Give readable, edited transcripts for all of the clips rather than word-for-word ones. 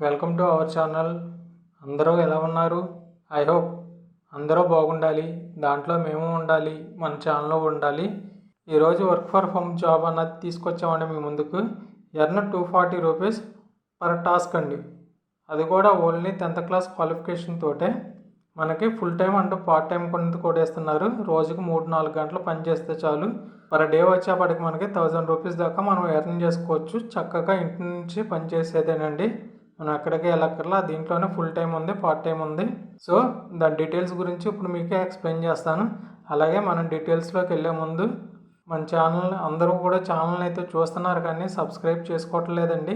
Welcome to our channel. అందరూ ఎలా ఉన్నారు? ఐ హోప్ అందరూ బాగుండాలి, దాంట్లో మేము ఉండాలి, మన ఛానల్లో ఉండాలి. ఈరోజు వర్క్ ఫర్ హోమ్ జాబ్ అన్నది తీసుకొచ్చామండి మీ ముందుకు. ఎర్న్ 240 రూపీస్ పర్ టాస్క్ అండి. అది కూడా ఓన్లీ 10th క్లాస్ క్వాలిఫికేషన్ తోటే మనకి ఫుల్ టైం అంటూ పార్ట్ టైం కింద కూడా ఇస్తున్నారు. రోజుకు 3-4 గంటలు పని చేస్తే చాలు. పర్ డే వచ్చేప్పటికి మనకి 1000 రూపీస్ దాకా మనం ఎర్న్ చేసుకోవచ్చు. చక్కగా ఇంటి నుంచి పని చేసేదేనండి. మనం ఎక్కడికి వెళ్ళక్కర్లా. దీంట్లోనే ఫుల్ టైం ఉంది, పార్ట్ టైం ఉంది. సో దాని డీటెయిల్స్ గురించి ఇప్పుడు మీకే ఎక్స్ప్లెయిన్ చేస్తాను. అలాగే మనం డీటెయిల్స్లోకి వెళ్ళే ముందు మన ఛానల్ అందరూ కూడా ఛానల్ని అయితే చూస్తున్నారు కానీ సబ్స్క్రైబ్ చేసుకోవట్లేదండి.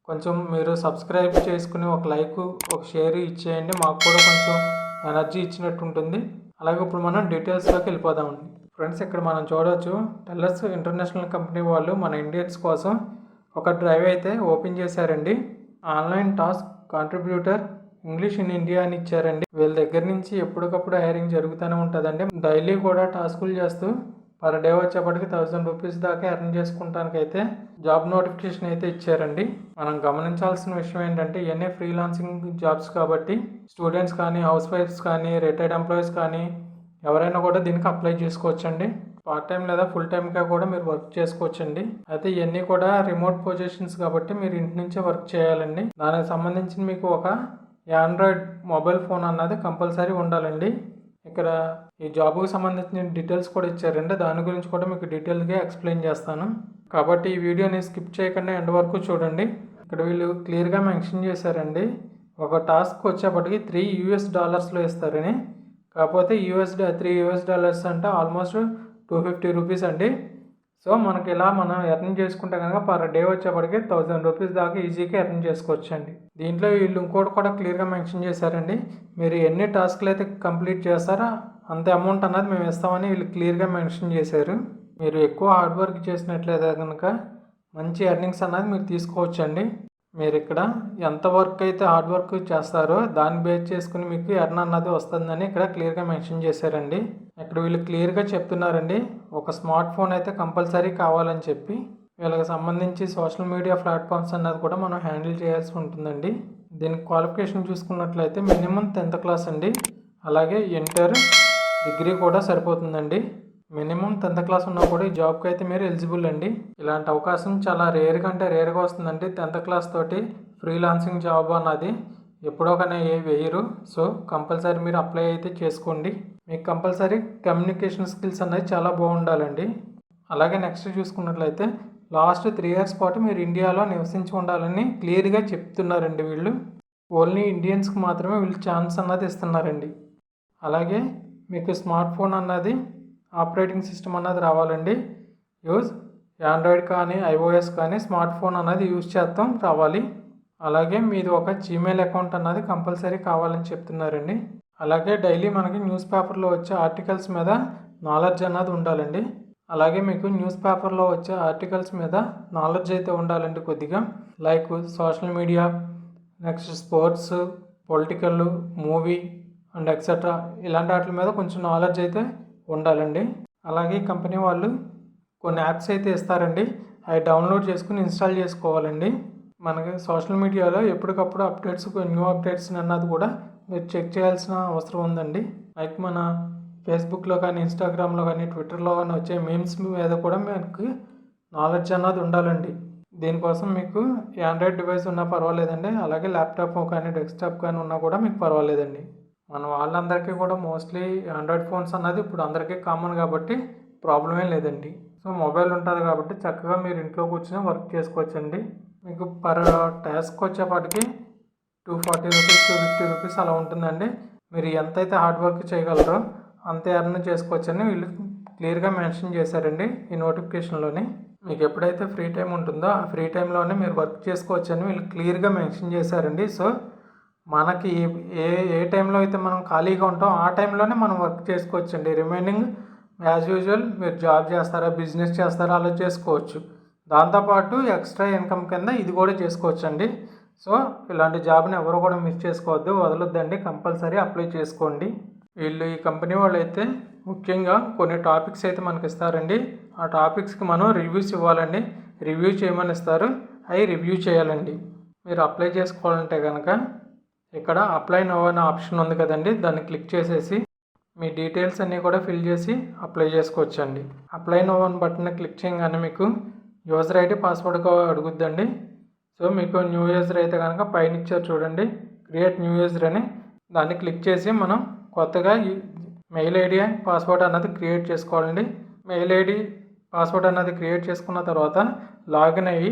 కొంచెం మీరు సబ్స్క్రైబ్ చేసుకుని ఒక లైక్, ఒక షేర్ ఇచ్చేయండి. మాకు కూడా కొంచెం ఎనర్జీ ఇచ్చినట్టు ఉంటుంది. అలాగే ఇప్పుడు మనం డీటెయిల్స్లోకి వెళ్ళిపోదామండి. ఫ్రెండ్స్, ఇక్కడ మనం చూడవచ్చు టెల్లర్స్ ఇంటర్నేషనల్ కంపెనీ వాళ్ళు మన ఇండియన్స్ కోసం ఒక డ్రైవ్ అయితే ఓపెన్ చేశారండి. Online task contributor English in India అని ఇచ్చారండి. వీళ్ళ దగ్గర నుంచి ఎప్పటికప్పుడు హైరింగ్ జరుగుతూనే ఉంటుందండి. డైలీ కూడా టాస్కులు చేస్తూ పర్ డే వచ్చేప్పటికి 1000 రూపీస్ దాకా ఎర్న్ చేసుకుంటానికైతే జాబ్ నోటిఫికేషన్ అయితే ఇచ్చారండి. మనం గమనించాల్సిన విషయం ఏంటంటే ఇవన్నీ ఫ్రీలాన్సింగ్ జాబ్స్ కాబట్టి స్టూడెంట్స్ కానీ, హౌస్ వైఫ్స్ కానీ, రిటైర్డ్ ఎంప్లాయీస్ కానీ ఎవరైనా కూడా దీనికి అప్లై చేసుకోవచ్చండి. పార్ట్ టైం లేదా ఫుల్ టైంగా కూడా మీరు వర్క్ చేసుకోవచ్చండి. అయితే ఇవన్నీ కూడా రిమోట్ పొజిషన్స్ కాబట్టి మీరు ఇంటి నుంచే వర్క్ చేయాలండి. దానికి సంబంధించి మీకు ఒక ఆండ్రాయిడ్ మొబైల్ ఫోన్ అన్నది కంపల్సరీ ఉండాలండి. ఇక్కడ ఈ జాబ్కి సంబంధించిన డీటెయిల్స్ కూడా ఇచ్చారండి. దాని గురించి కూడా మీకు డీటెయిల్గా ఎక్స్ప్లెయిన్ చేస్తాను. కాబట్టి ఈ వీడియోని స్కిప్ చేయకుండా ఎండ్ వరకు చూడండి. ఇక్కడ వీళ్ళు క్లియర్గా మెన్షన్ చేశారండి. ఒక టాస్క్ వచ్చేప్పటికి $3 ఇస్తారని. కాకపోతే $3 అంటే ఆల్మోస్ట్ 250 రూపీస్ అండి. సో మనకి ఇలా మనం ఎర్న్ చేసుకుంటే కనుక పర్ డే వచ్చేప్పటికి 1000 రూపీస్ దాకా ఈజీగా ఎర్న్ చేసుకోవచ్చు అండి. దీంట్లో వీళ్ళు ఇంకోటి కూడా క్లియర్గా మెన్షన్ చేశారండి. మీరు ఎన్ని టాస్క్లు అయితే కంప్లీట్ చేస్తారో అంత అమౌంట్ అన్నది మేము ఇస్తామని వీళ్ళు క్లియర్గా మెన్షన్ చేశారు. మీరు ఎక్కువ హార్డ్ వర్క్ చేసినట్లయితే కనుక మంచి ఎర్నింగ్స్ అన్నది మీరు తీసుకోవచ్చండి. మీరు ఇక్కడ ఎంత వర్క్ అయితే హార్డ్ వర్క్ చేస్తారో దాన్ని బేస్ చేసుకుని మీకు ఎర్న్ అన్నది వస్తుందని ఇక్కడ క్లియర్గా మెన్షన్ చేశారండి. ఇక్కడ వీళ్ళు క్లియర్గా చెప్తున్నారండి, ఒక స్మార్ట్ ఫోన్ అయితే కంపల్సరీ కావాలని చెప్పి. వీళ్ళకి సంబంధించి సోషల్ మీడియా ప్లాట్ఫామ్స్ అన్నది కూడా మనం హ్యాండిల్ చేయాల్సి ఉంటుందండి. దీనికి క్వాలిఫికేషన్ చూసుకున్నట్లయితే మినిమం 10th క్లాస్ అండి. అలాగే ఇంటర్, డిగ్రీ కూడా సరిపోతుందండి. మినిమం 10th క్లాస్ ఉన్నా కూడా ఈ జాబ్కి అయితే మీరు ఎలిజిబుల్ అండి. ఇలాంటి అవకాశం చాలా రేర్గా వస్తుందండి. 10th క్లాస్ తోటి ఫ్రీలాన్సింగ్ జాబ్ అన్నది ఎప్పుడో కానీ వేయరు. సో కంపల్సరీ మీరు అప్లై అయితే చేసుకోండి. మీకు కంపల్సరీ కమ్యూనికేషన్ స్కిల్స్ అనేది చాలా బాగుండాలండి. అలాగే నెక్స్ట్ చూసుకున్నట్లయితే లాస్ట్ 3 years పాటు మీరు ఇండియాలో నివసించి ఉండాలని క్లియర్గా చెప్తున్నారండి. వీళ్ళు ఓన్లీ ఇండియన్స్కి మాత్రమే వీళ్ళు ఛాన్స్ అన్నది ఇస్తున్నారండి. అలాగే మీకు స్మార్ట్ ఫోన్ అన్నది ఆపరేటింగ్ సిస్టమ్ అన్నది రావాలండి. ఆండ్రాయిడ్ కానీ, iOS కానీ స్మార్ట్ ఫోన్ అన్నది యూజ్ చేస్తాం రావాలి. అలాగే మీది ఒక జీమెయిల్ అకౌంట్ అన్నది కంపల్సరీ కావాలని చెప్తున్నారండి. అలాగే డైలీ మనకి న్యూస్ పేపర్లో వచ్చే ఆర్టికల్స్ మీద నాలెడ్జ్ అన్నది ఉండాలండి. అలాగే మీకు న్యూస్ పేపర్లో వచ్చే ఆర్టికల్స్ మీద నాలెడ్జ్ అయితే ఉండాలండి కొద్దిగా. Like social media, next sports, political, movie and etcetera ఇలాంటి వాటి మీద కొంచెం నాలెడ్జ్ అయితే ఉండాలండి. అలాగే కంపెనీ వాళ్ళు కొన్ని యాప్స్ అయితే ఇస్తారండి. అవి డౌన్లోడ్ చేసుకుని ఇన్స్టాల్ చేసుకోవాలండి. మనకి సోషల్ మీడియాలో ఎప్పటికప్పుడు అప్డేట్స్, న్యూ అప్డేట్స్ అన్నది కూడా మీరు చెక్ చేయాల్సిన అవసరం ఉందండి. లైక్ మన ఫేస్బుక్లో కానీ, ఇన్స్టాగ్రామ్లో కానీ, ట్విట్టర్లో కానీ వచ్చే మీమ్స్ మీద కూడా మీకు నాలెడ్జ్ అన్నది ఉండాలండి. దీనికోసం మీకు ఆండ్రాయిడ్ డివైస్ ఉన్నా పర్వాలేదండి. అలాగే ల్యాప్టాప్ కానీ, డెస్క్టాప్ కానీ ఉన్నా కూడా మీకు పర్వాలేదండి. మన వాళ్ళందరికీ కూడా మోస్ట్లీ ఆండ్రాయిడ్ ఫోన్స్ అన్నది ఇప్పుడు అందరికీ కామన్ కాబట్టి ప్రాబ్లమే లేదండి. సో మొబైల్ ఉంటుంది కాబట్టి చక్కగా మీరు ఇంట్లో కూర్చొని వర్క్ చేసుకోవచ్చండి. మీకు పర్ టాస్క్ వచ్చేపాటికి 240 రూపీస్, 250 రూపీస్ అలా ఉంటుందండి. మీరు ఎంతైతే హార్డ్ వర్క్ చేయగలరో అంతే ఎర్న్ చేసుకోవచ్చని వీళ్ళు క్లియర్గా మెన్షన్ చేశారండి ఈ నోటిఫికేషన్లోని. మీకు ఎప్పుడైతే ఫ్రీ టైం ఉంటుందో ఆ ఫ్రీ టైంలోనే మీరు వర్క్ చేసుకోవచ్చని వీళ్ళు క్లియర్గా మెన్షన్ చేశారండి. సో మనకి ఏ టైంలో అయితే మనం ఖాళీగా ఉంటామో ఆ టైంలోనే మనం వర్క్ చేసుకోవచ్చండి. రిమైనింగ్ యాజ్ యూజువల్ మీరు జాబ్ చేస్తారా, బిజినెస్ చేస్తారా అలా చేసుకోవచ్చు. దాంతోపాటు ఎక్స్ట్రా ఇన్కమ్ కింద ఇది కూడా చేసుకోవచ్చండి. సో ఇలాంటి జాబ్ని ఎవరు కూడా మిస్ చేసుకోవద్దు, వదలొద్దండి. కంపల్సరీ అప్లై చేసుకోండి. వీళ్ళు ఈ కంపెనీ వాళ్ళు అయితే ముఖ్యంగా కొన్ని టాపిక్స్ అయితే మనకి ఇస్తారండి. ఆ టాపిక్స్కి మనం రివ్యూస్ ఇవ్వాలండి. రివ్యూ చేయమని ఇస్తారు, అవి రివ్యూ చేయాలండి. మీరు అప్లై చేసుకోవాలంటే కనుక ఇక్కడ అప్లై నౌ అనే ఆప్షన్ ఉంది కదండి, దాన్ని క్లిక్ చేసేసి మీ డీటెయిల్స్ అన్నీ కూడా ఫిల్ చేసి అప్లై చేసుకోవచ్చండి. అప్లై నౌ అని బటన్ క్లిక్ చేయగానే మీకు యూజర్ ఐడి పాస్వర్డ్ అడుగుద్దండి. సో మీకు న్యూ యూజర్ అయితే కనుక పైన ఇచ్చారు చూడండి, క్రియేట్ న్యూ యూజర్ అని, దాన్ని క్లిక్ చేసి మనం కొత్తగా ఈ మెయిల్ ఐడి పాస్వర్డ్ అన్నది క్రియేట్ చేసుకోవాలండి. మెయిల్ ఐడి పాస్వర్డ్ అన్నది క్రియేట్ చేసుకున్న తర్వాత లాగిన్ అయ్యి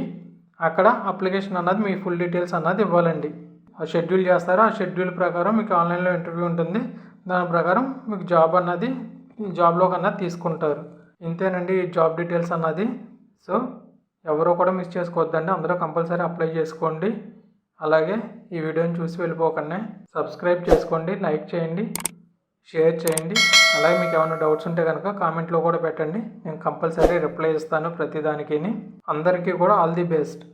అక్కడ అప్లికేషన్ అన్నది మీ ఫుల్ డీటెయిల్స్ అన్నది ఇవ్వాలండి. ఆ షెడ్యూల్ చేస్తారు, ఆ షెడ్యూల్ ప్రకారం మీకు ఆన్లైన్లో ఇంటర్వ్యూ ఉంటుంది. దాని ప్రకారం మీకు జాబ్లోకి అన్నది తీసుకుంటారు. ఇంతేనండి ఈ జాబ్ డీటెయిల్స్ అన్నది. సో ఎవరో కూడా మిస్ చేసుకోవద్దండి, అందరూ కంపల్సరీ అప్లై చేసుకోండి. అలాగే ఈ వీడియోని చూసి వెళ్ళిపోకండి, సబ్స్క్రైబ్ చేసుకోండి, లైక్ చేయండి, షేర్ చేయండి. అలాగే మీకు ఏమైనా డౌట్స్ ఉంటే కనుక కామెంట్లో కూడా పెట్టండి, నేను కంపల్సరీ రిప్లై ఇస్తాను ప్రతిదానికి. అందరికీ కూడా ఆల్ ది బెస్ట్.